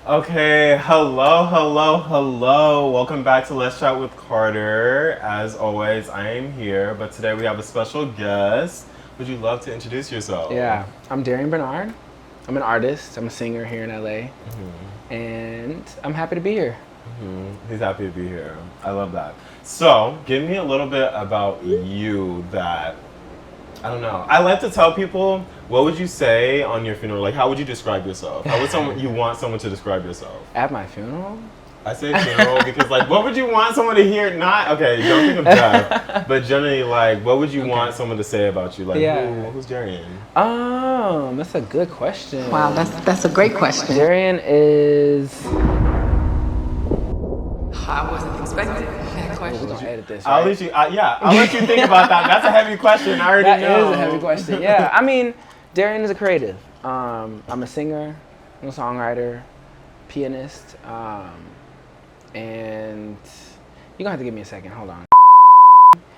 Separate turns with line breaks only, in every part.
Okay, hello. Welcome back to Let's Chat with Carter. As always, I am here, but today we have a special guest. Would you love to introduce yourself?
Yeah, I'm Darien Bernard. I'm an artist. I'm a singer here in LA, and I'm happy to be here.
He's happy to be here. I love that. So, give me a little bit about you that I don't know. I like to tell people, what would you say on your funeral? Like, how would you describe yourself? How would you want someone to describe yourself?
At my funeral?
I say funeral because, like, what would you want someone to hear? Not, okay, don't think of death, but generally, like, what would you want someone to say about you? Like, who's Darien?
That's a good question.
Wow, that's a great question.
Darien is...
I wasn't expecting that question.
We're gonna edit this,
I'll
right?
let you, I'll let you think about that. That's a heavy question. I already know.
That is a heavy question. Yeah, I mean, Darien is a creative. I'm a singer, I'm a songwriter, pianist, and you're gonna have to give me a second. Hold on.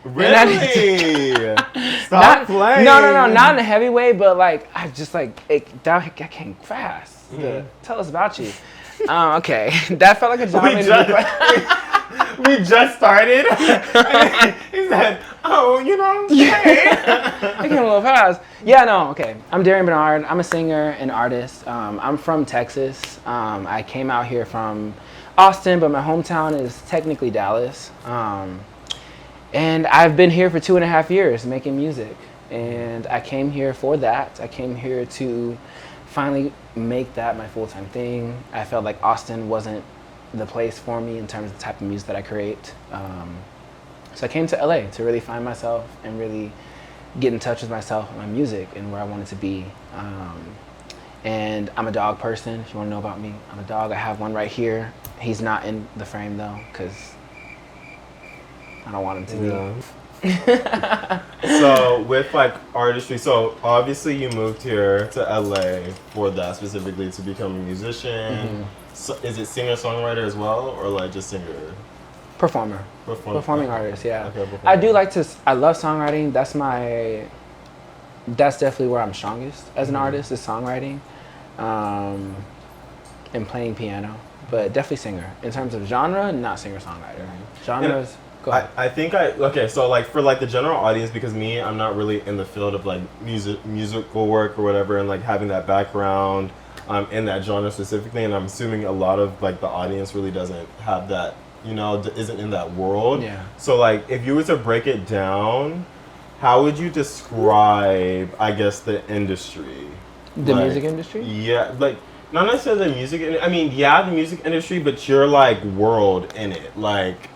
Really? Stop playing.
No, not in a heavy way, but like I just like that came fast. Tell us about you. Okay, that felt like a job.
We just started. He said, "Oh, you know, hey."
It came a little fast. Yeah, no, okay. I'm Darien Bernard. I'm a singer and artist. I'm from Texas. I came out here from Austin, but my hometown is technically Dallas. And I've been here for 2.5 years making music. And I came here for that. I came here to finally make that my full-time thing. I felt like Austin wasn't the place for me in terms of the type of music that I create. So I came to LA to really find myself and really get in touch with myself and my music and where I wanted to be. And I'm a dog person, if you want to know about me. I'm a dog. I have one right here. He's not in the frame though, because I don't want him to be.
So with like artistry, so obviously you moved here to LA for that specifically to become a musician. So is it singer-songwriter as well, or like just singer?
Performing artist, yeah.
Okay,
I do like to, I love songwriting. That's definitely where I'm strongest as an artist, is songwriting and playing piano. But definitely singer. In terms of genre, not singer-songwriter. Genres, go ahead.
I think okay, so like for like the general audience, because me, I'm not really in the field of like musical work or whatever, and like having that background in that genre specifically, and I'm assuming a lot of like the audience really doesn't have that, you know, isn't in that world.
Yeah.
So like if you were to break it down, how would you describe, I guess, the industry?
The music industry?
Yeah, like not necessarily the music. I mean, yeah, the music industry, but your like world in it, like,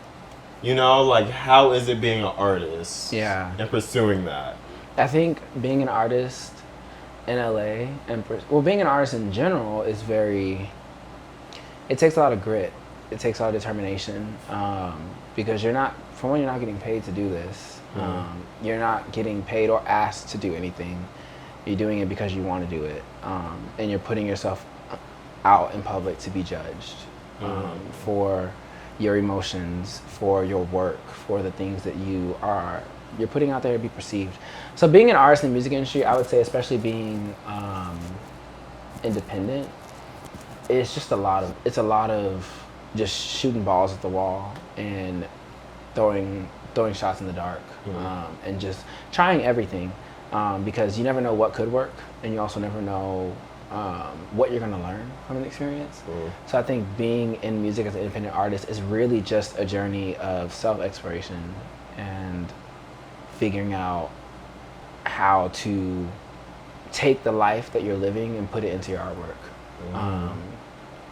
you know, like how is it being an artist?
Yeah.
And pursuing that.
I think being an artist in LA and being an artist in general is it takes a lot of grit. It takes a lot of determination because you're not getting paid to do this. You're not getting paid or asked to do anything. You're doing it because you want to do it, and you're putting yourself out in public to be judged for your emotions, for your work, for the things that you're putting out there to be perceived. So being an artist in the music industry, I would say, especially being independent, it's a lot of just shooting balls at the wall and throwing shots in the dark, and just trying everything, because you never know what could work, and you also never know what you're going to learn from an experience. So I think being in music as an independent artist is really just a journey of self-exploration and figuring out how to take the life that you're living and put it into your artwork.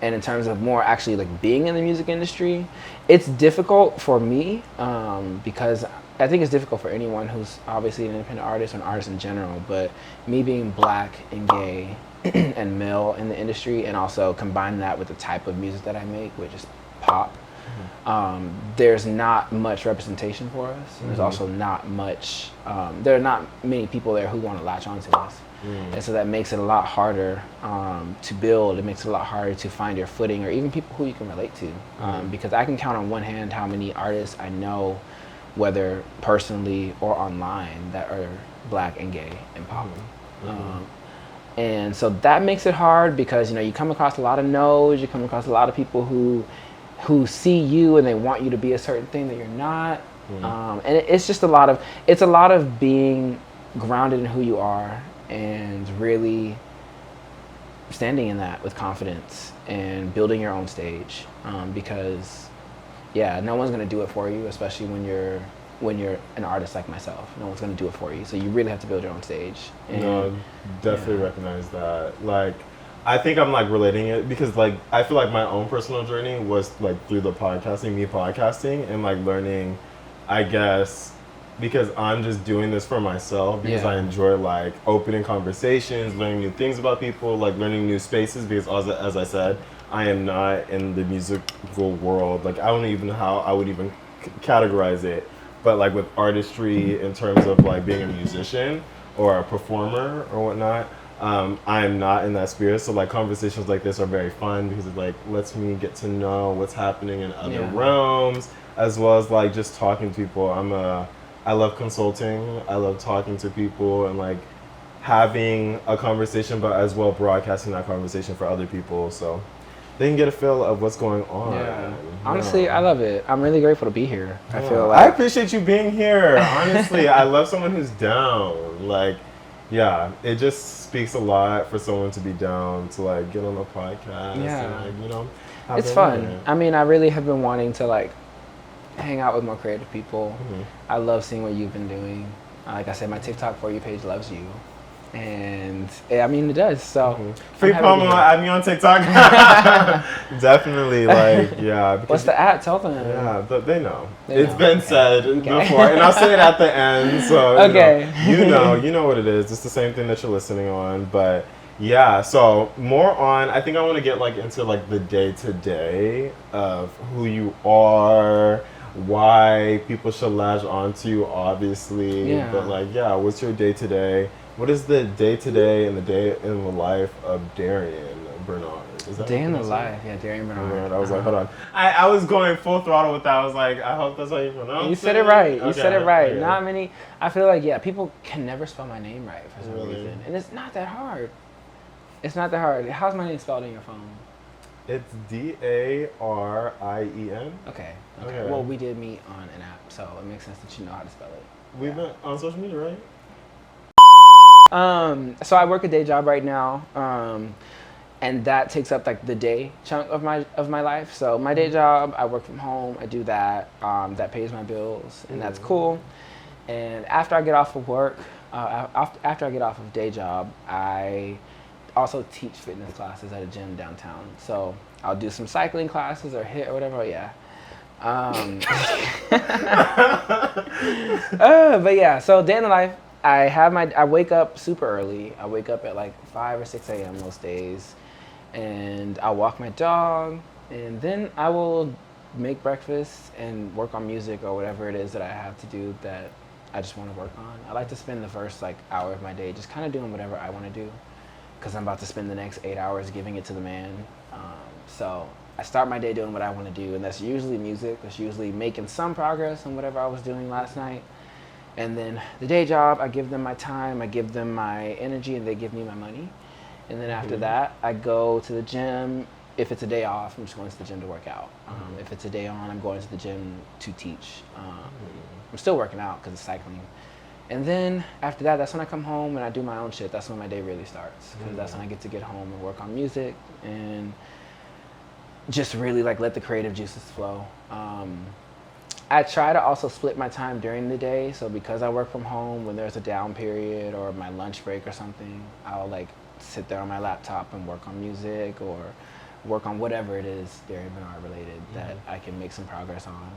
And in terms of more actually like being in the music industry, it's difficult for me because I think it's difficult for anyone who's obviously an independent artist or an artist in general, but me being black and gay and male in the industry, and also combine that with the type of music that I make, which is pop, there's not much representation for us. There's also not much, there are not many people there who want to latch onto us. And so that makes it a lot harder to build. It makes it a lot harder to find your footing, or even people who you can relate to. Because I can count on one hand how many artists I know, whether personally or online, that are black and gay and pop. And so that makes it hard because, you come across a lot of no's, you come across a lot of people who see you and they want you to be a certain thing that you're not. And it's just a lot of being grounded in who you are and really standing in that with confidence and building your own stage. Because no one's gonna do it for you, especially when you're an artist like myself. No one's gonna do it for you. So you really have to build your own stage. And,
no, definitely recognize that. Like, I think I'm like relating it because like I feel like my own personal journey was like through me podcasting and like learning, I guess, because I'm just doing this for myself because I enjoy like opening conversations, learning new things about people, like learning new spaces because as I said, I am not in the musical world. Like I don't even know how I would even categorize it, but like with artistry in terms of like being a musician or a performer or whatnot, I'm not in that spirit. So like conversations like this are very fun because it like lets me get to know what's happening in other realms, as well as like just talking to people. I love consulting. I love talking to people and like having a conversation, but as well broadcasting that conversation for other people so they can get a feel of what's going on.
Yeah. Honestly, I love it. I'm really grateful to be here.
Yeah.
I feel like
I appreciate you being here. Honestly, I love someone who's down. Like, yeah, it just speaks a lot for someone to be down to like get on a podcast.
Yeah.
And, like, have
it's fun. I mean, I really have been wanting to like hang out with more creative people. I love seeing what you've been doing. Like I said, my TikTok For You page loves you. And I mean, it does. So
free promo, add me on TikTok. Definitely, like, yeah.
What's the at? Tell them.
Yeah, they know. It's been said before, and I'll say it at the end. So you know what it is. It's the same thing that you're listening on, but yeah. So more on. I think I want to get like into like the day to day of who you are. Why people should latch onto you, obviously.
Yeah.
But like, what's your day to day? What is the day to day and the day in the life of Darien Bernard? Is that
day in the life? Yeah, Darien Bernard.
I was like, hold on. I was going full throttle with that. I was like, I hope that's how you pronounce it.
You said it right. You said it right.
Okay.
Not many. I feel like people can never spell my name right for some reason, and it's not that hard. It's not that hard. How's my name spelled in your phone?
It's Darien.
Okay. Well, we did meet on an app, so it makes sense that you know how to spell it.
We've been on social media, right?
So I work a day job right now, and that takes up like the day chunk of my life. So my day job, I work from home. I do that. That pays my bills, and that's cool. And after I get off of work, after I get off of day job, I also teach fitness classes at a gym downtown. So I'll do some cycling classes or HIIT or whatever. Yeah. But yeah, so day in the life. I wake up super early. I wake up at like 5 or 6 a.m. most days, and I'll walk my dog, and then I will make breakfast and work on music or whatever it is that I have to do that I just want to work on. I like to spend the first like hour of my day just kind of doing whatever I want to do, because I'm about to spend the next 8 hours giving it to the man. So I start my day doing what I want to do, and that's usually music. That's usually making some progress on whatever I was doing last night. And then the day job, I give them my time, I give them my energy, and they give me my money. And then after that, I go to the gym. If it's a day off, I'm just going to the gym to work out. If it's a day on, I'm going to the gym to teach. I'm still working out because it's cycling. And then after that, that's when I come home and I do my own shit. That's when my day really starts, because that's when I get home and work on music and just really like let the creative juices flow. I try to also split my time during the day. So because I work from home, when there's a down period or my lunch break or something, I'll like sit there on my laptop and work on music or work on whatever it is Darien Bernard related that I can make some progress on.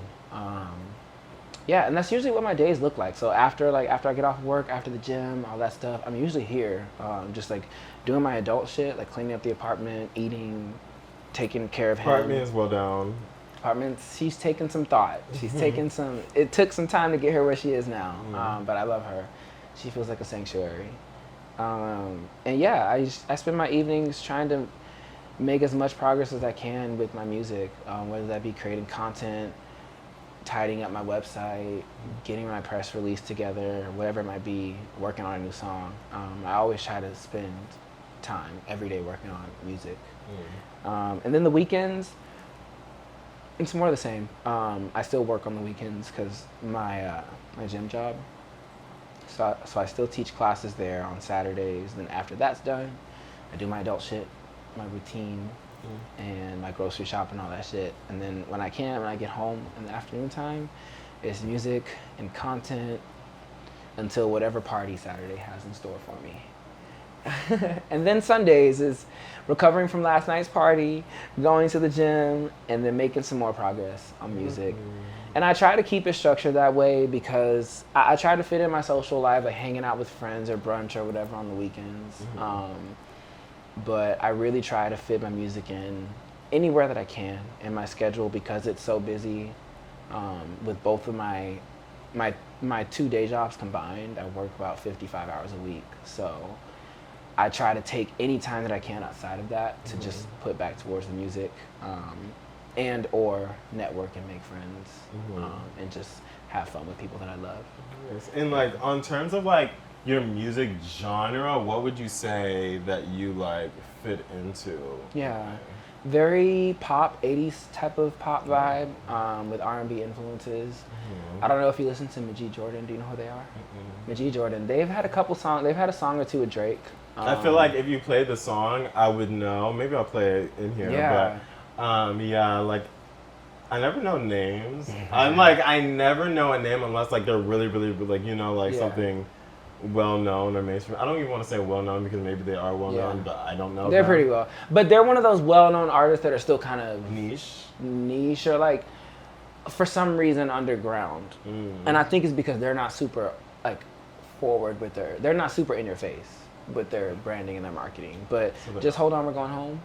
And that's usually what my days look like. So after I get off work, after the gym, all that stuff, I'm usually here, just like doing my adult shit, like cleaning up the apartment, eating, taking care of him.
Apartment is well down.
Apartments, she's taken some thought. She's taken some, it took some time to get her where she is now, but I love her. She feels like a sanctuary. I spend my evenings trying to make as much progress as I can with my music, whether that be creating content, tidying up my website, getting my press release together, whatever it might be, working on a new song. I always try to spend time every day working on music. And then the weekends, it's more of the same. I still work on the weekends because my gym job. So I still teach classes there on Saturdays. Then after that's done, I do my adult shit, my routine, and my grocery shop and all that shit. And then when I get home in the afternoon time, it's music and content until whatever party Saturday has in store for me. And then Sundays is recovering from last night's party, going to the gym, and then making some more progress on music. And I try to keep it structured that way because I try to fit in my social life, like hanging out with friends or brunch or whatever on the weekends. But I really try to fit my music in anywhere that I can in my schedule because it's so busy. With both of my 2 day jobs combined, I work about 55 hours a week. So I try to take any time that I can outside of that to just put back towards the music, and or network and make friends, and just have fun with people that I love.
And like on terms of like your music genre, what would you say that you like fit into?
Yeah, very pop, 80s type of pop vibe, with R&B influences. I don't know if you listen to Majid Jordan. Do you know who they are? Majid Jordan. They've had a couple songs. They've had a song or two with Drake.
I feel like if you played the song, I would know. Maybe I'll play it in here.
Yeah.
But yeah, like I never know names. I'm like I never know a name unless like they're really, really like like something well known or mainstream. I don't even want to say well known because maybe they are well known, but I don't know.
They're pretty well, but they're one of those well known artists that are still kind of niche or like for some reason underground. And I think it's because they're not super like forward with they're not super in your face with their branding and their marketing. But just hold on, we're going home.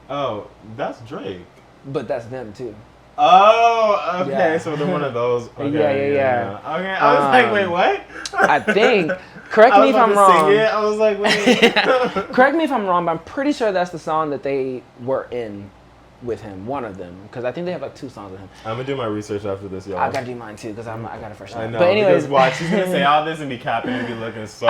Oh, that's Drake.
But that's them too.
Oh, okay.
Yeah.
So they're one of those. Okay,
yeah.
Okay, I was like, wait, what?
I think. Correct me if I'm wrong.
I was like, wait.
Correct me if I'm wrong, but I'm pretty sure that's the song that they were in with him. One of them, because I think they have like 2 songs with him.
I'm gonna do my research after this, y'all.
I gotta do mine too, because I got it first.
I know.
But anyways,
because watch, she's gonna say all this and be capping and be looking so.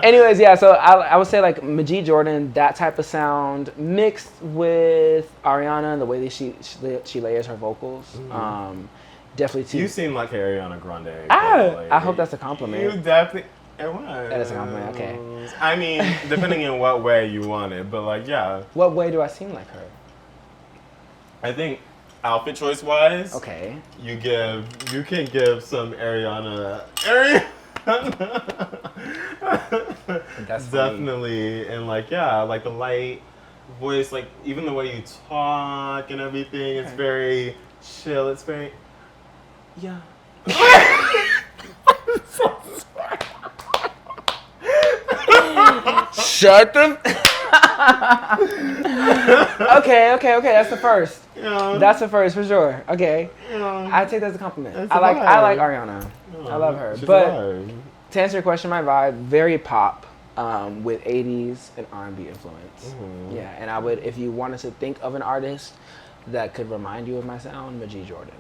Anyways, yeah. So I would say like Majid Jordan, that type of sound mixed with Ariana and the way that she layers her vocals. Definitely too.
You seem like Ariana Grande.
I hope that's a compliment.
You definitely. It was.
That is a compliment. Okay.
I mean, depending on what way you want it, but like, yeah.
What way do I seem like her?
I think outfit choice wise,
okay,
you can give some Ariana.
That's
definitely, and like like the light voice, like even the way you talk and everything, it's very chill. It's very
Shut them. Okay. That's the first. That's the first for sure. Okay. I take that as a compliment. I like Ariana. I love her. But to answer your question, my vibe very pop, with 80s and R&B influence. Yeah, and I would, if you wanted to think of an artist that could remind you of my sound, Majid Jordan.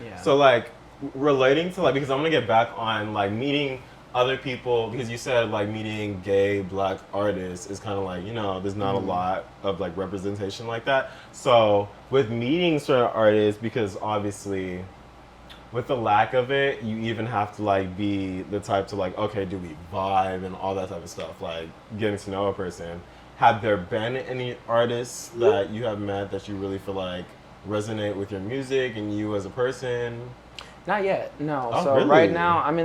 Yeah.
So like relating to like, because I'm gonna get back on like meeting other people, because you said like meeting gay black artists is kind of like, there's not a lot of like representation like that. So with meeting certain artists, because obviously with the lack of it, you even have to like be the type to like, okay, do we vibe and all that type of stuff, like getting to know a person. Have there been any artists that you have met that you really feel like resonate with your music and you as a person?
Not yet, no.
Oh,
so
really?
Right now I'm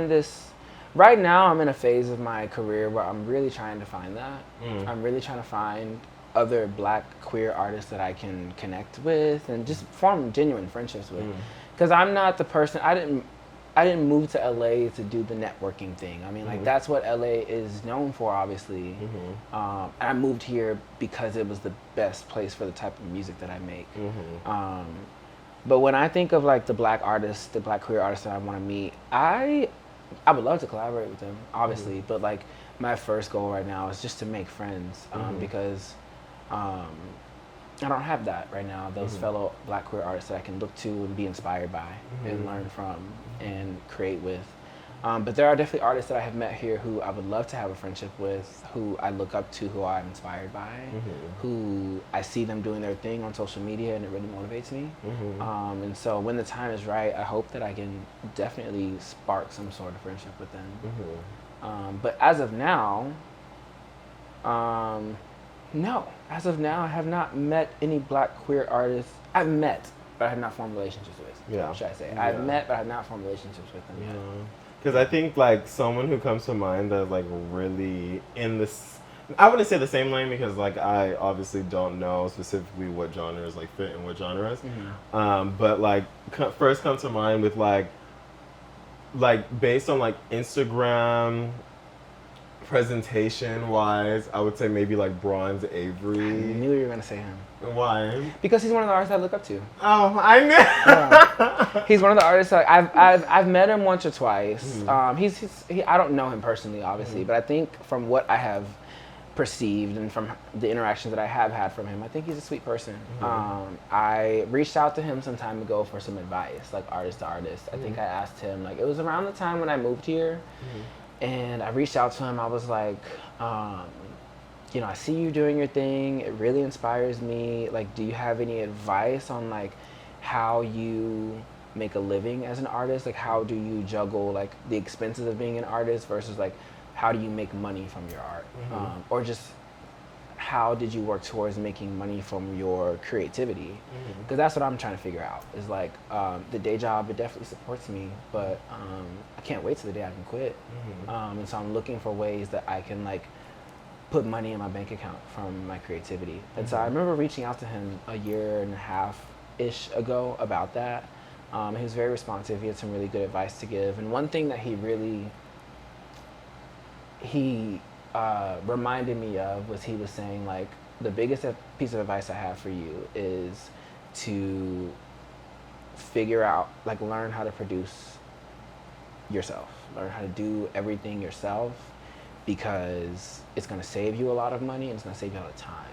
in a phase of my career where I'm really trying to find that. I'm really trying to find other black queer artists that I can connect with and just form genuine friendships with. Because I'm not the person, I didn't move to LA to do the networking thing. I mean, like that's what LA is known for, obviously. And I moved here because it was the best place for the type of music that I make. But when I think of like the black artists, the black queer artists that I want to meet, I would love to collaborate with them, obviously. But like my first goal right now is just to make friends, because I don't have that right now. Those fellow black queer artists that I can look to and be inspired by and learn from and create with. But there are definitely artists that I have met here who I would love to have a friendship with, who I look up to, who I'm inspired by, who I see them doing their thing on social media, and it really motivates me. And so when the time is right, I hope that I can definitely spark some sort of friendship with them. But as of now, no. As of now, I have not met any Black queer artists. I've met, but I have not formed relationships with.
Yeah.
What should I say? I've met, but I have not formed relationships with them yet.
Because I think like someone who comes to mind that's like really in this, I wouldn't say the same lane because like I obviously don't know specifically what genres like fit in what genres, but like first come to mind with like based on like Instagram presentation wise, I would say maybe like Bronze Avery.
I knew you were gonna say him.
Why?
Because he's one of the artists I look up to.
Oh, I knew.
Yeah. He's one of the artists that I've met him once or twice. I don't know him personally, obviously, but I think from what I have perceived and from the interactions that I have had from him, I think he's a sweet person. I reached out to him some time ago for some advice, like artist to artist. I think I asked him, like it was around the time when I moved here, and I reached out to him. I was like, I see you doing your thing. It really inspires me. Like, do you have any advice on like how you make a living as an artist? Like, how do you juggle like the expenses of being an artist versus like how do you make money from your art? Or just how did you work towards making money from your creativity? Because that's what I'm trying to figure out. Is like the day job, it definitely supports me, but I can't wait till the day I can quit. And so I'm looking for ways that I can like put money in my bank account from my creativity. And so I remember reaching out to him a year and a half-ish ago about that. He was very responsive. He had some really good advice to give. And one thing that he reminded me of was he was saying like, the biggest piece of advice I have for you is to figure out, like learn how to produce yourself, learn how to do everything yourself, because it's going to save you a lot of money and it's going to save you a lot of time.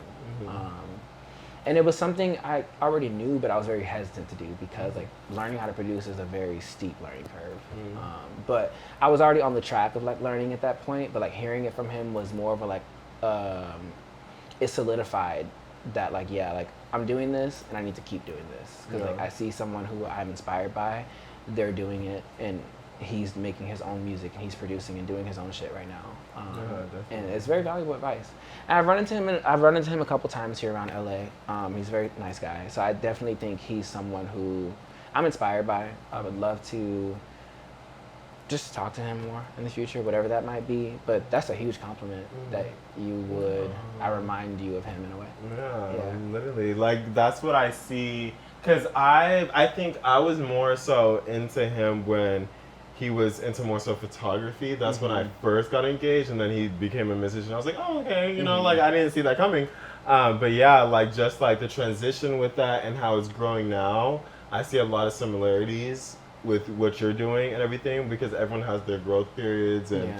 And it was something I already knew, but I was very hesitant to do because like learning how to produce is a very steep learning curve. But I was already on the track of like learning at that point, but like hearing it from him was more of a like, it solidified that like, yeah, like I'm doing this and I need to keep doing this. Because like I see someone who I'm inspired by, they're doing it and he's making his own music and he's producing and doing his own shit right now. And it's very valuable advice. And I've run into him a couple times here around LA. He's a very nice guy. So I definitely think he's someone who I'm inspired by. I would love to just talk to him more in the future, whatever that might be. But that's a huge compliment that you would, I remind you of him in a way.
Yeah. Literally. Like that's what I see. Cause I think I was more so into him when he was into more so photography. That's when I first got engaged, and then he became a musician. I was like, oh, okay, like I didn't see that coming. But yeah, like just like the transition with that and how it's growing now, I see a lot of similarities with what you're doing and everything, because everyone has their growth periods and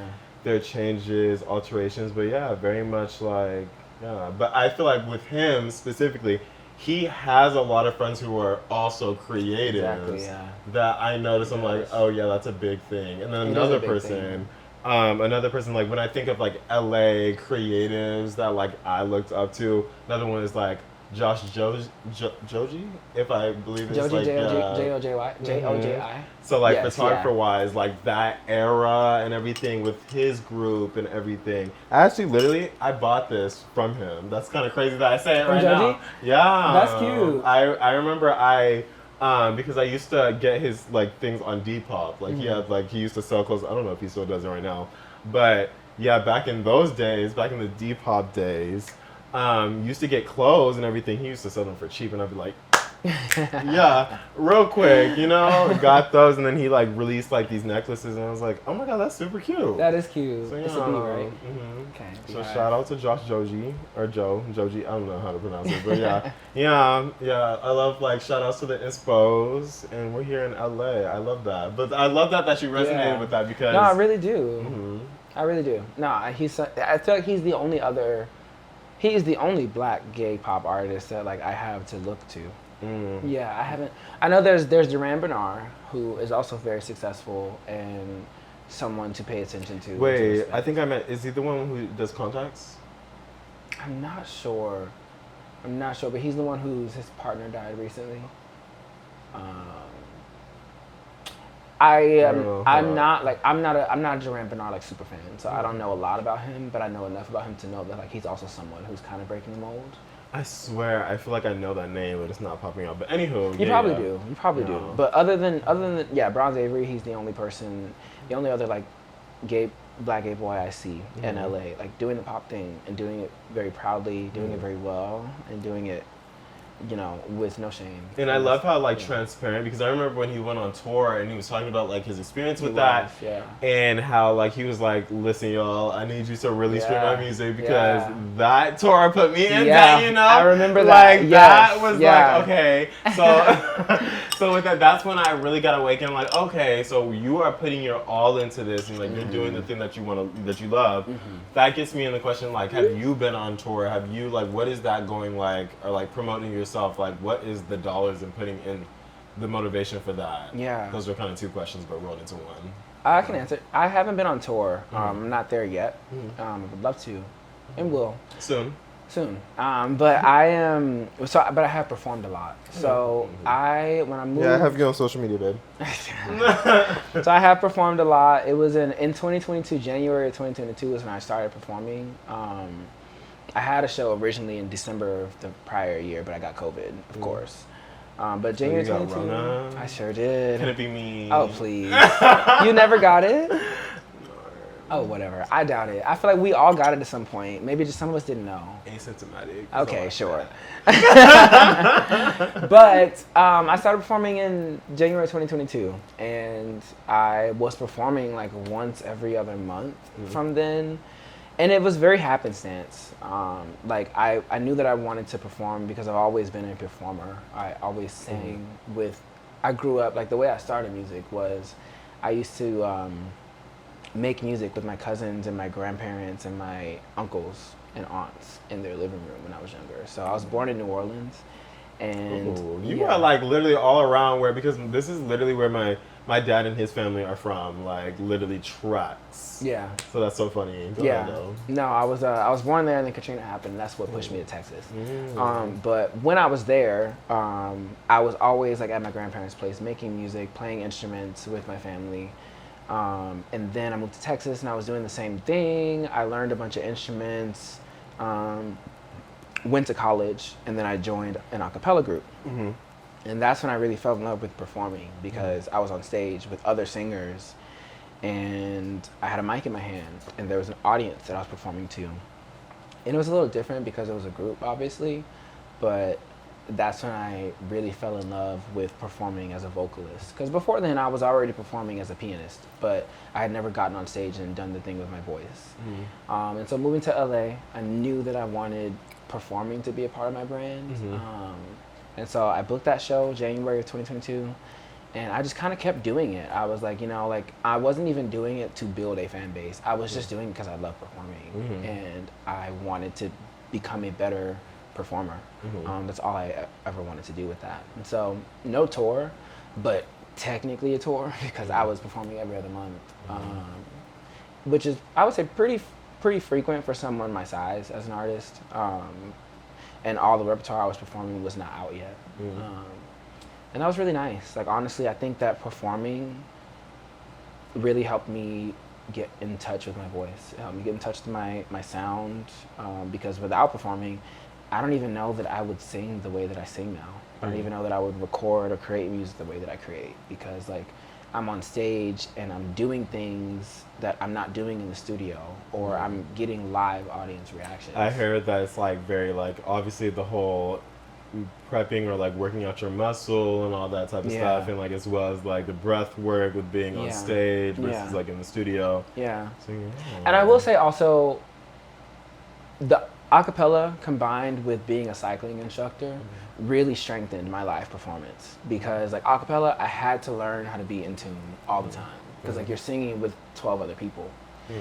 their changes, alterations. But yeah, very much like, But I feel like with him specifically, he has a lot of friends who are also creatives that I notice. I'm like, oh yeah, that's a big thing. And then another person like when I think of like LA creatives that like I looked up to, another one is like Josh Joji, if I believe it's
Joji,
like
Joji.
So like photographer wise, like that era and everything with his group and everything. Actually, literally, I bought this from him. That's kind of crazy that I say it right now. Yeah,
that's cute.
I remember because I used to get his like things on Depop. Like he had like he used to sell clothes. I don't know if he still does it right now, but yeah, back in those days, back in the Depop days. Used to get clothes and everything. He used to sell them for cheap, and I'd be like, yeah, real quick, got those, and then he like released like these necklaces, and I was like, oh my god, that's super cute.
That is cute. So, it's a B, right?
Okay. So shout out to Josh Joji or Joji. I don't know how to pronounce it, but yeah. I love like shout outs to the Inspos, and we're here in LA. I love that, but I love that you resonated with that because
no, I really do. I really do. No, I feel like he's the only other. He is the only Black gay pop artist that like I have to look to. Yeah, I haven't. I know there's Darien Bernard, who is also very successful and someone to pay attention to.
Wait, I think I met. Is he the one who does contacts?
I'm not sure, but he's the one his partner died recently. I'm not a Darien Bernard like super fan, so I don't know a lot about him, but I know enough about him to know that like he's also someone who's kind of breaking the mold.
I swear, I feel like I know that name, but it's not popping up. But anywho,
You probably do. But other than Bronze Avery, he's the only other like black gay boy I see in LA, like doing the pop thing and doing it very proudly, doing it very well, and doing it, with no shame.
And I love how like transparent, because I remember when he went on tour and he was talking about like his experience with that, and how like he was like, listen y'all, I need you to really stream my music because that tour put me in that,
I remember that.
Like that was like, okay, so so with that's when I really got awakened. I'm like, okay, so you are putting your all into this, and like you're doing the thing that you love. That gets me in the question, like, have you been on tour? Have you like, what is that going like, or like promoting yourself? Like, what is the dollars and putting in the motivation for that? Yeah, those are kind of two questions, but rolled into one.
I can answer. I haven't been on tour. I'm not there yet. I would love to, and will
soon.
But I am. But I have performed a lot. So when I moved.
Yeah, I have you on social media, babe.
So I have performed a lot. It was in 2022, January of 2022 was when I started performing. I had a show originally in December of the prior year, but I got COVID, of course. But January 22, I sure did.
Can it be me?
Oh, please. You never got it? Oh, whatever. I doubt it. I feel like we all got it at some point. Maybe just some of us didn't know.
Asymptomatic.
Okay, sure. But I started performing in January 2022, and I was performing like once every other month from then. And it was very happenstance. Like I knew that I wanted to perform because I've always been a performer. I always sang I grew up, like the way I started music was I used to make music with my cousins and my grandparents and my uncles and aunts in their living room when I was younger. So I was born in New Orleans, and
you are like literally all around because this is literally where my dad and his family are from, like literally tracks. Yeah. So that's so funny. Go ahead, though.
No, I was born there, and then Katrina happened, and that's what pushed me to Texas. But when I was there, I was always like at my grandparents' place making music, playing instruments with my family. And then I moved to Texas, and I was doing the same thing. I learned a bunch of instruments, went to college, and then I joined an a cappella group. And that's when I really fell in love with performing, because I was on stage with other singers, and I had a mic in my hand, and there was an audience that I was performing to. And it was a little different because it was a group, obviously, but that's when I really fell in love with performing as a vocalist. Because before then, I was already performing as a pianist, but I had never gotten on stage and done the thing with my voice. And so moving to LA, I knew that I wanted performing to be a part of my brand. And so I booked that show January of 2022, and I just kind of kept doing it. I was like, I wasn't even doing it to build a fan base. I was just doing it because I love performing, and I wanted to become a better performer. That's all I ever wanted to do with that. And so no tour, but technically a tour because I was performing every other month, which is, I would say, pretty frequent for someone my size as an artist. And all the repertoire I was performing was not out yet. And that was really nice. Like, honestly, I think that performing really helped me get in touch with my voice. It helped me get in touch with my sound, because without performing, I don't even know that I would sing the way that I sing now. I don't even know that I would record or create music the way that I create, because like I'm on stage and I'm doing things that I'm not doing in the studio, or I'm getting live audience reactions.
I heard that it's like very like, obviously the whole prepping or like working out your muscle and all that type of stuff, and like as well as like the breath work with being on stage versus like in the studio. So,
and I will say also, the acapella combined with being a cycling instructor really strengthened my live performance, because like acapella, I had to learn how to be in tune all the time, because like you're singing with 12 other people.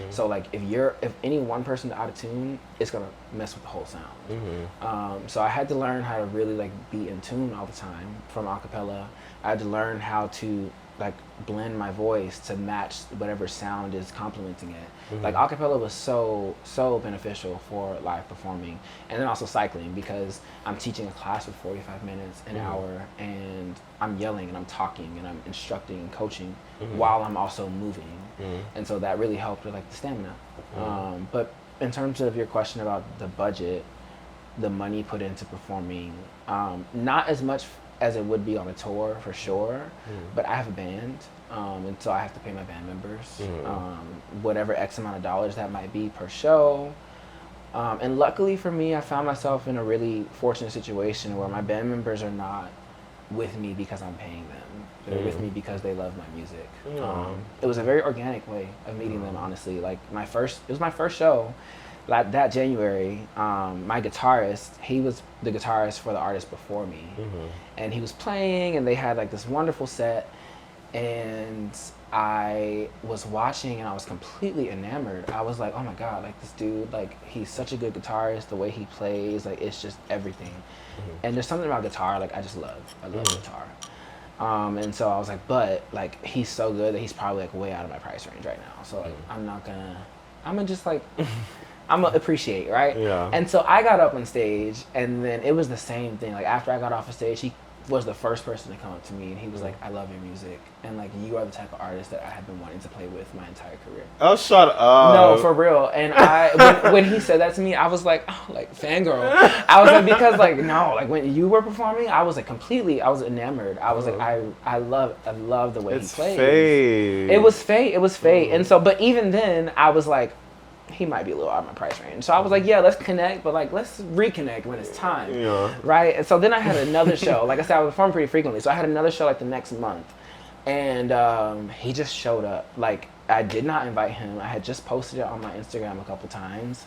So like if any one person is out of tune, it's gonna mess with the whole sound. So I had to learn how to really like be in tune all the time from acapella. I had to learn how to like blend my voice to match whatever sound is complementing it. Like acapella was so beneficial for live performing, and then also cycling, because I'm teaching a class for 45 minutes, an hour, and I'm yelling and I'm talking and I'm instructing and coaching while I'm also moving, and so that really helped with like the stamina. But in terms of your question about the budget, the money put into performing, not as much as it would be on a tour for sure, but I have a band, and so I have to pay my band members whatever X amount of dollars that might be per show. And luckily for me, I found myself in a really fortunate situation where my band members are not with me because I'm paying them. They're with me because they love my music. It was a very organic way of meeting them, honestly. Like it was my first show. Like that January, my guitarist, he was the guitarist for the artist before me, and he was playing, and they had like this wonderful set, and I was watching, and I was completely enamored. I was like, oh my God, like this dude, like he's such a good guitarist. The way he plays, like it's just everything. And there's something about guitar, like I love guitar. And so I was like, but like he's so good that he's probably like way out of my price range right now. So like I'm gonna just like. I'm gonna appreciate, right?
Yeah.
And so I got up on stage, and then it was the same thing. Like after I got off of stage, he was the first person to come up to me, and he was like, "I love your music, and like you are the type of artist that I have been wanting to play with my entire career."
Oh, shut up.
No, for real. And when he said that to me, I was like, oh, like fangirl. I was like, because like no, like when you were performing, I was like I was enamored. I was like, I love the way he plays.
Fate.
It was fate. And so, but even then, I was like, he might be a little out of my price range. So I was like, yeah, let's connect, but like, let's reconnect when it's time.
Yeah.
Right? And so then I had another show. Like I said, I was performing pretty frequently. So I had another show like the next month. And he just showed up. Like, I did not invite him. I had just posted it on my Instagram a couple times.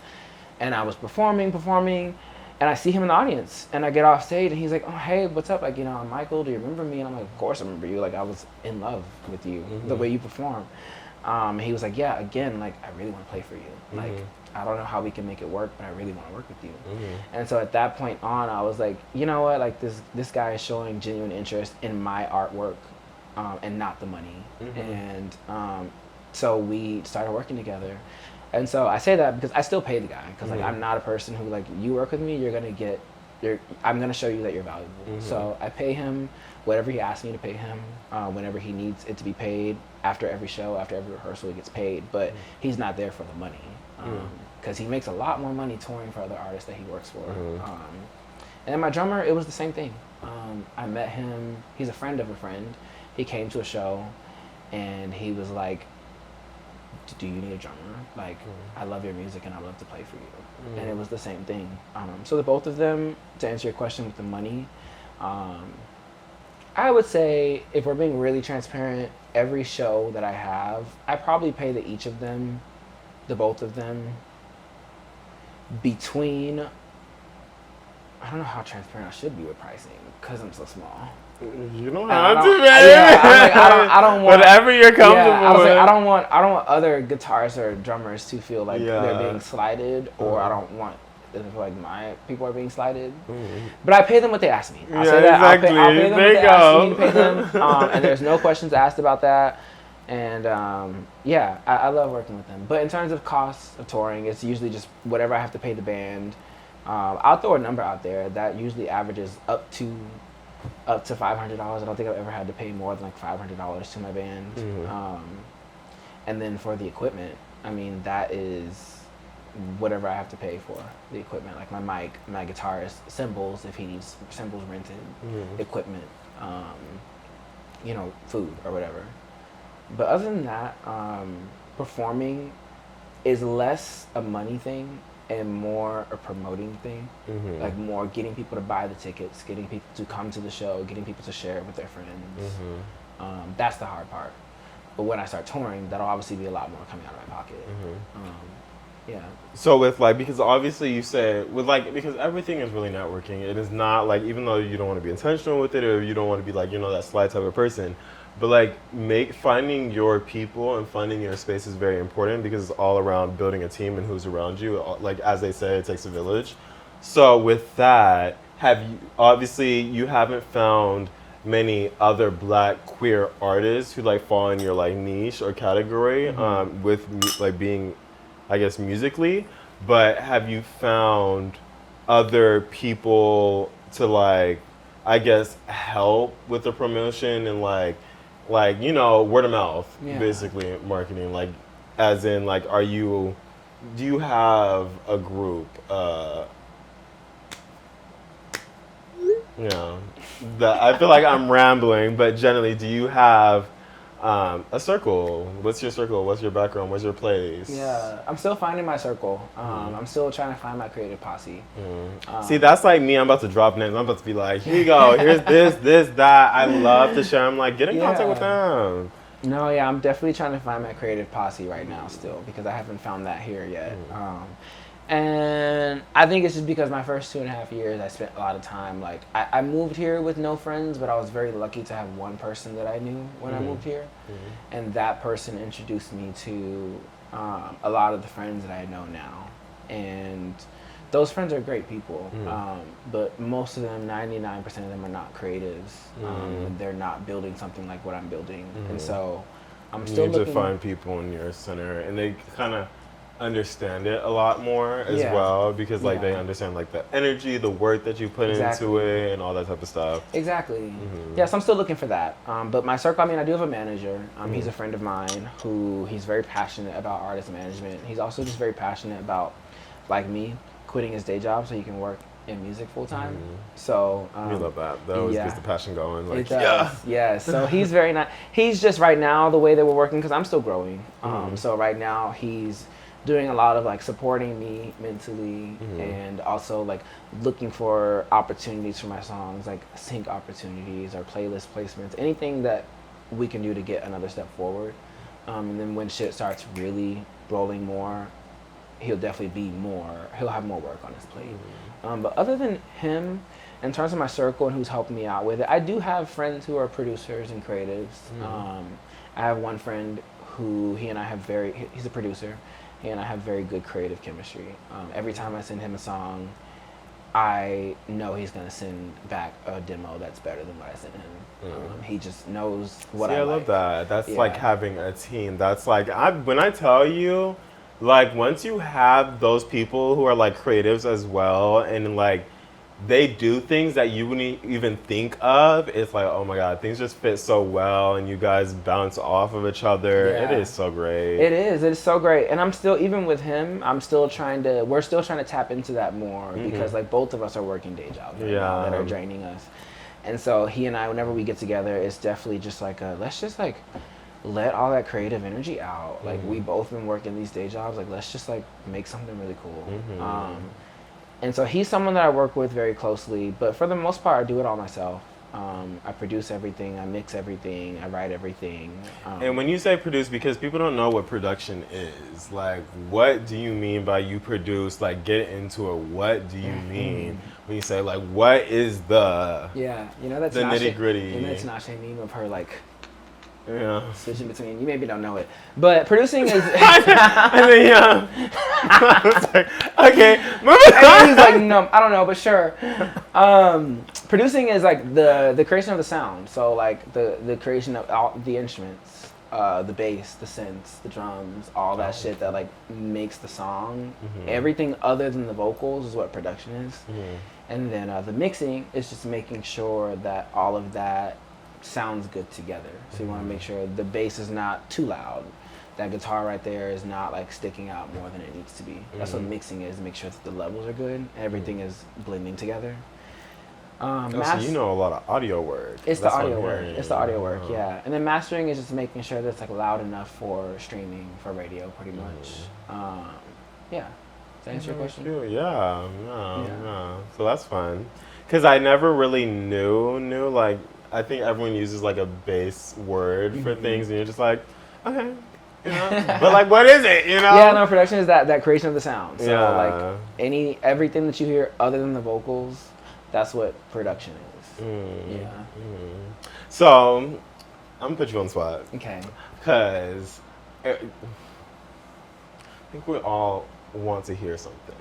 And I was performing. And I see him in the audience. And I get off stage, and he's like, oh, hey, what's up? Like, you know, I'm Michael. Do you remember me? And I'm like, of course I remember you. Like, I was in love with you, the way you perform. He was like, yeah, again, like, I really want to play for you. Like, I don't know how we can make it work, but I really want to work with you. And so at that point on, I was like, you know what? Like, this guy is showing genuine interest in my artwork, and not the money. And so we started working together. And so I say that because I still pay the guy, because like I'm not a person who, like, you work with me, I'm going to show you that you're valuable. So I pay him whatever he asks me to pay him, whenever he needs it to be paid. After every show, after every rehearsal, he gets paid, but he's not there for the money, because he makes a lot more money touring for other artists that he works for. And then my drummer, it was the same thing. I met him, he's a friend of a friend. He came to a show, and he was like, do you need a drummer? Like, I love your music, and I love to play for you. And it was the same thing. So the both of them, to answer your question with the money, I would say, if we're being really transparent, every show that I have, I probably pay the both of them, between, I don't know how transparent I should be with pricing, because I'm so small.
You don't have to, man.
I don't want,
whatever you're comfortable with.
Like, I don't want other guitarists or drummers to feel like they're being slighted, or I don't want them to feel like my people are being slighted. But I pay them what they ask me. I'll say that.
Exactly.
I'll pay them what they ask me to pay them, and there's no questions asked about that. And I love working with them. But in terms of costs of touring, it's usually just whatever I have to pay the band. I'll throw a number out there that usually averages up to $500. I don't think I've ever had to pay more than like $500 to my band. And then for the equipment, I mean, that is whatever I have to pay for the equipment, like my mic, my guitarist, cymbals if he needs cymbals rented, equipment, food or whatever. But other than that, performing is less a money thing and more a promoting thing. Like more getting people to buy the tickets, getting people to come to the show, getting people to share it with their friends. That's the hard part. But when I start touring, that'll obviously be a lot more coming out of my pocket. Yeah. So
with like, because obviously you said with like, because everything is really networking. It is not like, even though you don't want to be intentional with it, or you don't want to be like, that sly type of person, but like finding your people and finding your space is very important, because it's all around building a team and who's around you. Like, as they say, it takes a village. So with that, you haven't found many other Black queer artists who like fall in your like niche or category with like being, I guess, musically. But have you found other people to like, I guess, help with the promotion and like you know, word of mouth, basically marketing, like as in like, do you have a group, you know, that I feel like I'm rambling, but generally, do you have a circle? What's your circle? What's your background? What's your place?
Yeah, I'm still finding my circle. I'm still trying to find my creative posse.
See, that's like me. I'm about to drop names. I'm about to be like, here you go. Here's this, that. I love to share. I'm like, get in contact with them.
No, yeah, I'm definitely trying to find my creative posse right now still because I haven't found that here yet. And I think it's just because my first 2.5 years, I spent a lot of time, like, I moved here with no friends, but I was very lucky to have one person that I knew when I moved here. And that person introduced me to a lot of the friends that I know now. And those friends are great people, but most of them, 99% of them are not creatives. They're not building something like what I'm building. And so I'm still
looking. You need to find people in your center, and they kind of understand it a lot more as well because like they understand like the energy, the work that you put into it and all that type of stuff.
Exactly. Yes, I'm still looking for that. But my circle, I mean, I do have a manager. He's a friend of mine who he's very passionate about artist management. He's also just very passionate about, like me, quitting his day job so he can work in music full time. So
we love that. That always gets the passion going. Like,
it does. Yeah. So he's very nice. He's just right now the way that we're working because I'm still growing. So right now he's doing a lot of like supporting me mentally and also like looking for opportunities for my songs, like sync opportunities or playlist placements, anything that we can do to get another step forward. And then when shit starts really rolling more, he'll definitely he'll have more work on his plate. But other than him, in terms of my circle and who's helping me out with it, I do have friends who are producers and creatives. I have one friend who he's a producer. He and I have very good creative chemistry. Every time I send him a song, I know he's gonna send back a demo that's better than what I sent him. He just knows what I like.
Love that. That's like having a team. That's like, when I tell you, like once you have those people who are like creatives as well and like they do things that you wouldn't even think of, it's like, oh my God, things just fit so well and you guys bounce off of each other. It is so great.
It is. It's so great. And I'm still, even with him, we're still trying to tap into that more because like both of us are working day jobs right now that are draining us. And so he and I, whenever we get together, it's definitely just like let's just like let all that creative energy out. Like we both been working these day jobs. Like let's just like make something really cool. And so he's someone that I work with very closely, but for the most part, I do it all myself. I produce everything, I mix everything, I write everything.
And when you say produce, because people don't know what production is, like what do you mean by you produce? Like get into it. What do you mean when you say like what is the
that's
the nitty gritty?
You know, it's not a meme of her like switching between. You maybe don't know it, but producing is.
I mean, okay, moving
on. He's like, no, I don't know, but sure. Producing is like the creation of the sound. So like the creation of all the instruments, the bass, the synths, the drums, all that shit that like makes the song. Everything other than the vocals is what production is. And then the mixing is just making sure that all of that sounds good together. So you want to make sure the bass is not too loud. That guitar right there is not like sticking out more than it needs to be. That's what mixing is, to make sure that the levels are good, everything is blending together.
So you know a lot of audio work.
It's the audio work. It's the audio work, yeah. And then mastering is just making sure that it's like loud enough for streaming, for radio, pretty much. Yeah. Does that answer your question?
Yeah. So that's fun. Because I never really knew like, I think everyone uses like a base word for things, and you're just like, okay, you know. But like, what is it? You know?
Yeah, no. Production is that creation of the sound. So like everything that you hear other than the vocals, that's what production is.
So I'm gonna put you on the spot.
Okay.
Because I think we all want to hear something.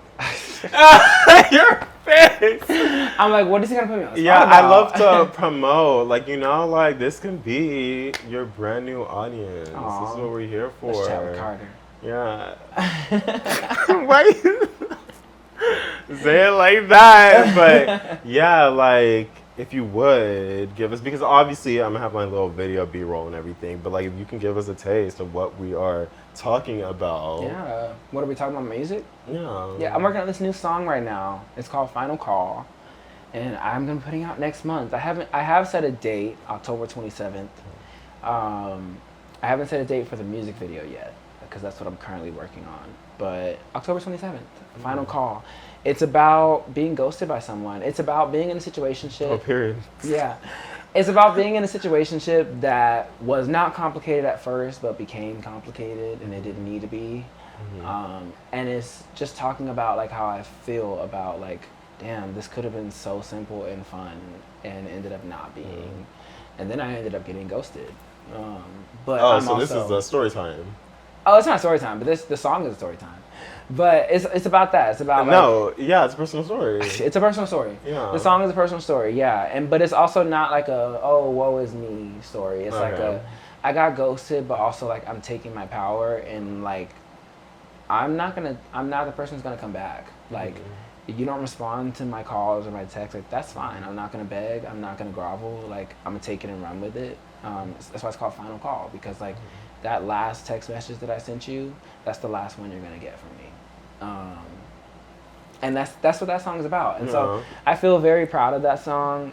Your face.
I'm like, what is he gonna put me on? the
Yeah,
spot
I
about?
love to promote. Like, like this can be your brand new audience.
Aw.
This is what we're here for.
Let's chat with Carter.
Yeah. Why you say it like that? But yeah, like if you would give us, because obviously I'm gonna have my little video B-roll and everything, but like if you can give us a taste of what we are talking about.
Yeah. What are we talking about? Music?
Yeah.
Yeah, I'm working on this new song right now. It's called Final Call, and I'm gonna be putting it out next month. I have set a date, October 27th. I haven't set a date for the music video yet because that's what I'm currently working on. But October 27th, Final Call. It's about being ghosted by someone. It's about being in a situationship.
Oh, period.
Yeah. It's about being in a situationship that was not complicated at first, but became complicated, and it didn't need to be. And it's just talking about like how I feel about like, damn, this could have been so simple and fun, and ended up not being. And then I ended up getting ghosted. But I'm
so
also,
this is a story time.
Oh, it's not story time, but the song is story time. But it's about that. It's about
It's a personal story.
It's a personal story.
Yeah.
The song is a personal story, yeah. But it's also not like a woe is me story. It's like I got ghosted, but also like I'm taking my power and like I'm not the person who's gonna come back. Like if you don't respond to my calls or my texts, like that's fine. I'm not gonna beg, I'm not gonna grovel, like I'm gonna take it and run with it. That's why it's called Final Call, because like that last text message that I sent you, that's the last one you're gonna get from me. And that's what that song is about. And so I feel very proud of that song,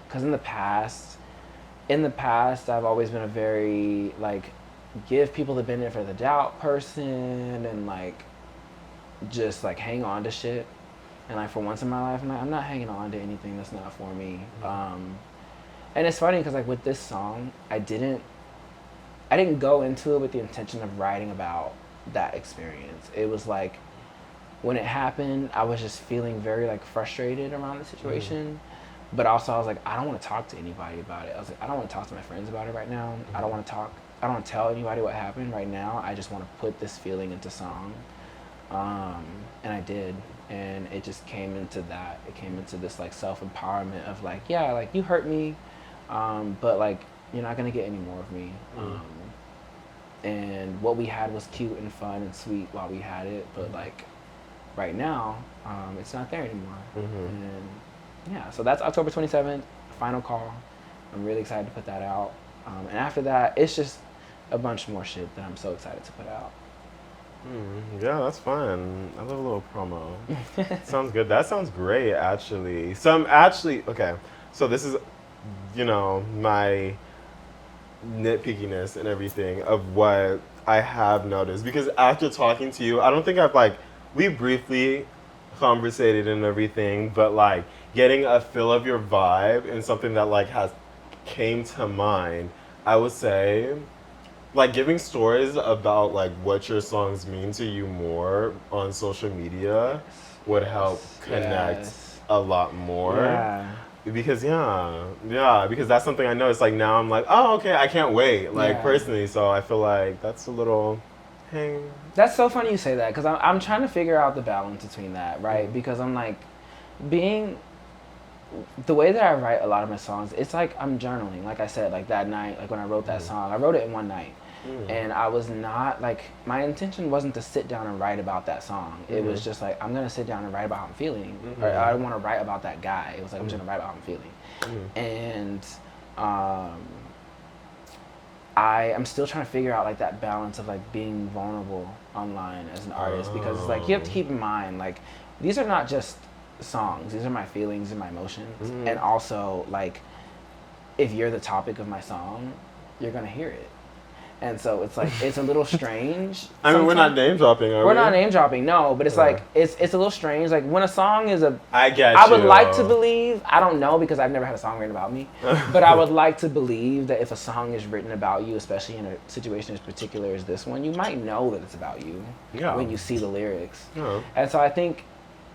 because in the past I've always been a very like give people the benefit of the doubt person, and like just like hang on to shit. And like for once in my life, I'm not hanging on to anything that's not for me. And it's funny because like with this song, I didn't go into it with the intention of writing about that experience. It was like when it happened, I was just feeling very like frustrated around the situation, but also I was like, I don't want to talk to anybody about it. I was like, I don't want to talk to my friends about it right now. I don't want to tell anybody what happened right now. I just want to put this feeling into song. And I did, and it just came into that. It came into this like self-empowerment of like, yeah, like you hurt me, but like you're not gonna get any more of me. And what we had was cute and fun and sweet while we had it, but like right now, it's not there anymore. And yeah, so that's October 27th, Final Call. I'm really excited to put that out. And after that, it's just a bunch more shit that I'm so excited to put out.
Yeah, that's fun. I love a little promo. Sounds good. That sounds great, actually. Okay. So this is, my nitpickiness and everything of what I have noticed. Because after talking to you, I don't think we briefly conversated and everything, but like getting a feel of your vibe and something that like has came to mind, I would say, like giving stories about like what your songs mean to you more on social media would help connect a lot more.
Yeah.
Because because that's something I know. It's like now I'm like, oh, okay, I can't wait, like personally. So I feel like that's a little hang.
That's so funny you say that, because I'm trying to figure out the balance between that, right? Because I'm like, the way that I write a lot of my songs, it's like I'm journaling. Like I said, like that night, like when I wrote that song, I wrote it in one night. And I was not like, my intention wasn't to sit down and write about that song. It was just like, I'm gonna sit down and write about how I'm feeling. Or I don't want to write about that guy. It was like, I'm just gonna write about how I'm feeling. And I'm still trying to figure out like that balance of like being vulnerable online as an artist, because it's like you have to keep in mind like these are not just songs, these are my feelings and my emotions. And also like if you're the topic of my song, you're gonna hear it. And so it's like it's a little strange.
I mean, we're not name dropping, are we?
We're not name dropping, no. But it's like it's a little strange. Like when a song is
I
would like to believe. I don't know because I've never had a song written about me. But I would like to believe that if a song is written about you, especially in a situation as particular as this one, you might know that it's about you when you see the lyrics. And so I think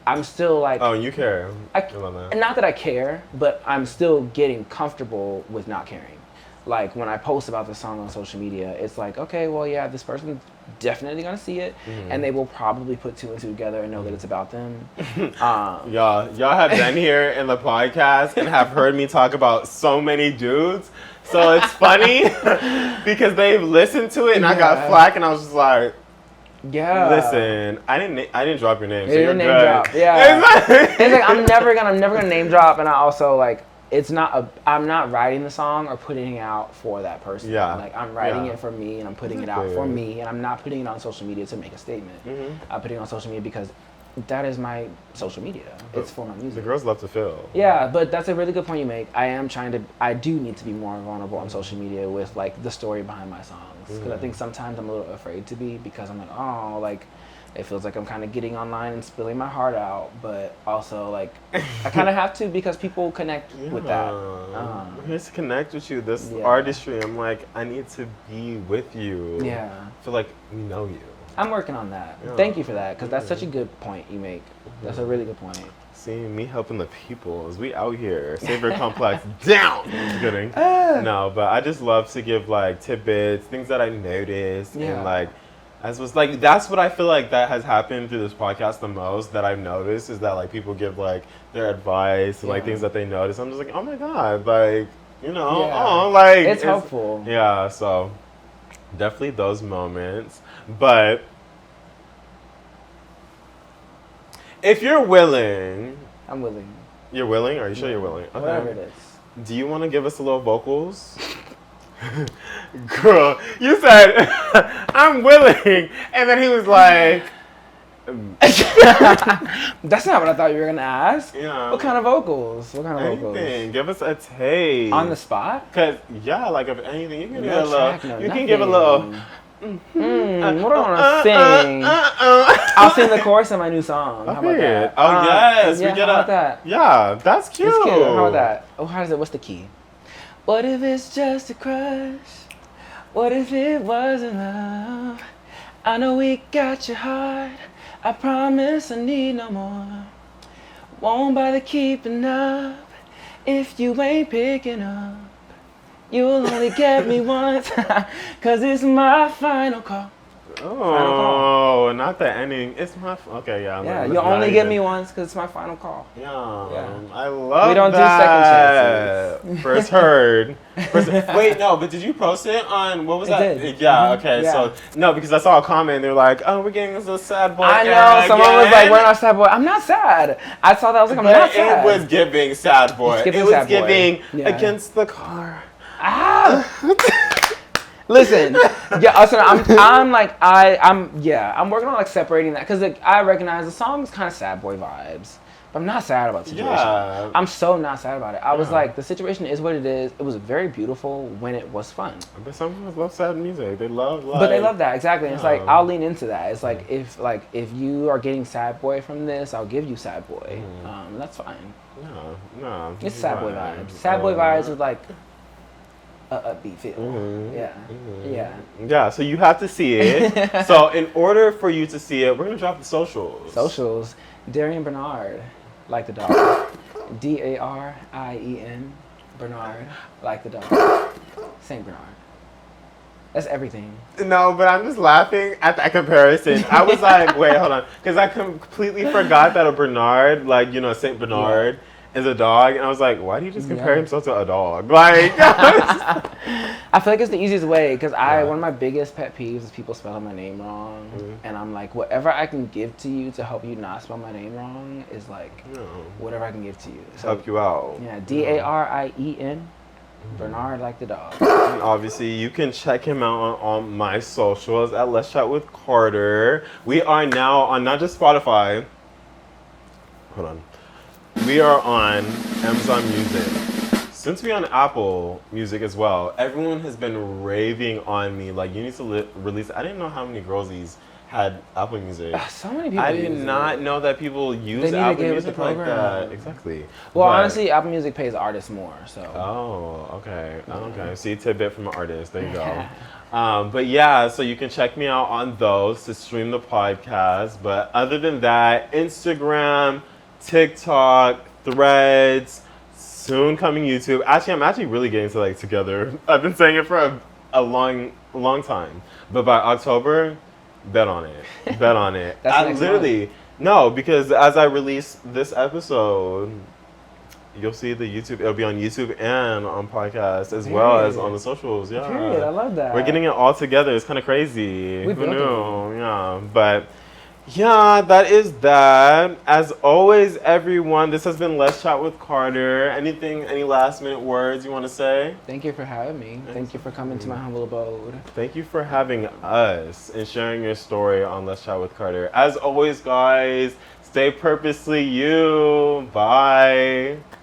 I'm still like.
Oh, you care.
And not that I care, but I'm still getting comfortable with not caring. like when I post about the song on social media, it's like, okay, well, yeah, this person's definitely gonna see it, and they will probably put two and two together and know that it's about them.
Y'all have been here in the podcast and have heard me talk about so many dudes. So it's funny because they've listened to it and I got flack and I was just like,
yeah.
listen, I didn't drop your name. So
You're
you're
name
good.
drop. Yeah. It's like I'm never gonna name drop, and I also like I'm not writing the song or putting it out for that person.
Yeah.
Like I'm writing it for me and I'm putting it out for me, and I'm not putting it on social media to make a statement. I'm putting it on social media because that is my social media. It's for my music.
The girls love to feel.
Yeah, but that's a really good point you make. I do need to be more vulnerable on social media with like the story behind my songs. Because I think sometimes I'm a little afraid to be, because I'm like, oh, like it feels like I'm kind of getting online and spilling my heart out. But also like I kind of have to, because people connect with that.
I'm here to connect with you. This
Yeah.
artistry, I'm like, I need to be with you.
Yeah.
I feel like we know you.
I'm working on that.
Yeah.
Thank you for that, because that's such a good point you make. That's a really good point.
See, me helping the people as we out here. Savior Complex down. Just kidding. No, but I just love to give like tidbits, things that I noticed, and like, as was like, that's what I feel like that has happened through this podcast the most that I've noticed, is that like people give like their advice and like things that they notice. I'm just like, oh my god, like, you know, oh, like
it's helpful.
Yeah, so definitely those moments, but. If you're willing...
I'm willing.
You're willing? Are you sure you're willing? Okay.
Whatever it is.
Do you want to give us a little vocals? Girl, you said, I'm willing. And then he was like...
That's not what I thought you were going to ask.
Yeah.
What kind of vocals? What kind of vocals?
Anything. Give us a taste.
On the spot?
Because, yeah, like if anything, you can
No
give a little...
track, no
you
nothing.
can give a little...
What do I want to sing? I'll sing the chorus of my new song. How about that?
Oh, yes.
Yeah,
we get
how about that?
Yeah, that's cute.
It's cute. How about that? Oh, how does it? What's the key? What if it's just a crush? What if it wasn't love? I know we got your heart. I promise I need no more. Won't bother keeping up if you ain't picking up. You'll only get me once, cause it's my final call.
Oh, not the ending. It's my... Okay, yeah.
Yeah, you'll only get me once, cause it's my final call.
Yeah, I love
We don't
that.
do second chances.
First heard. Wait, no, but did you post it on... What was that?
Did.
Yeah, okay.
Yeah.
So, no, because I saw a comment. They were like, oh, we're getting this little sad boy
I know,
era
someone was like,
again.
we're not sad boy. I'm not sad. I saw that, I was like, I'm
But
not sad.
it was giving sad boy.
It's giving
It was
sad boy.
giving
Yeah.
against the car.
Listen, yeah, so I'm working on like separating that, because like, I recognize the song's kind of sad boy vibes, but I'm not sad about the situation.
Yeah.
I'm so not sad about it. I was like, the situation is what it is. It was very beautiful when it was fun.
But some people love sad music. They love
But they love that, exactly. And it's like,
Yeah.
I'll lean into that. It's like if you are getting sad boy from this, I'll give you sad boy. That's fine.
No.
It's sad boy vibes. Sad boy vibes with like a upbeat feel.
Yeah, so you have to see it. So in order for you to see it, we're going to drop the socials.
Socials. Darien Bernard, like the dog. Darien Bernard, like the dog. Saint Bernard. That's everything.
No, but I'm just laughing at that comparison. I was like, wait, hold on. Because I completely forgot that a Bernard, like, you know, Saint Bernard is a dog. And I was like, why do you just compare himself to a dog? Like,
I feel like it's the easiest way, because one of my biggest pet peeves is people spelling my name wrong. And I'm like, whatever I can give to you to help you not spell my name wrong is like, whatever I can give to you. So,
help you out.
Yeah, Darien. Bernard, like the dog.
And obviously, you can check him out on my socials at Let's Chat with Carter. We are now on not just Spotify. Hold on. We are on Amazon Music. Since we're on Apple Music as well, everyone has been raving on me. Like, you need to release. I didn't know how many girlies had Apple Music.
So many people.
I did not know that people use
They need to
Apple
get with
Music
the
like
program.
that. Exactly.
Well,
But-
honestly, Apple Music pays artists more, so.
Oh, okay. Okay. See, tidbit from an artist. There you go. But yeah, so you can check me out on those to stream the podcast. But other than that, Instagram, TikTok, Threads, soon coming YouTube. Actually, I'm actually really getting to like together. I've been saying it for a long time. But by October, bet on it. Bet on it.
That's
I
next
literally no, because as I release this episode, you'll see the YouTube. It'll be on YouTube and on podcast as well as on the socials. Yeah,
Period. I love that.
We're getting it all together. It's kind of crazy.
We
Who
built
knew? Yeah, but yeah, that is that. As always, everyone, this has been Let's Chat with Carter. Any last minute words you want to say?
Thank you for having me. Thank you for coming to my humble abode.
Thank you for having us and sharing your story on Let's Chat with Carter. As always, guys, stay purposely you. Bye.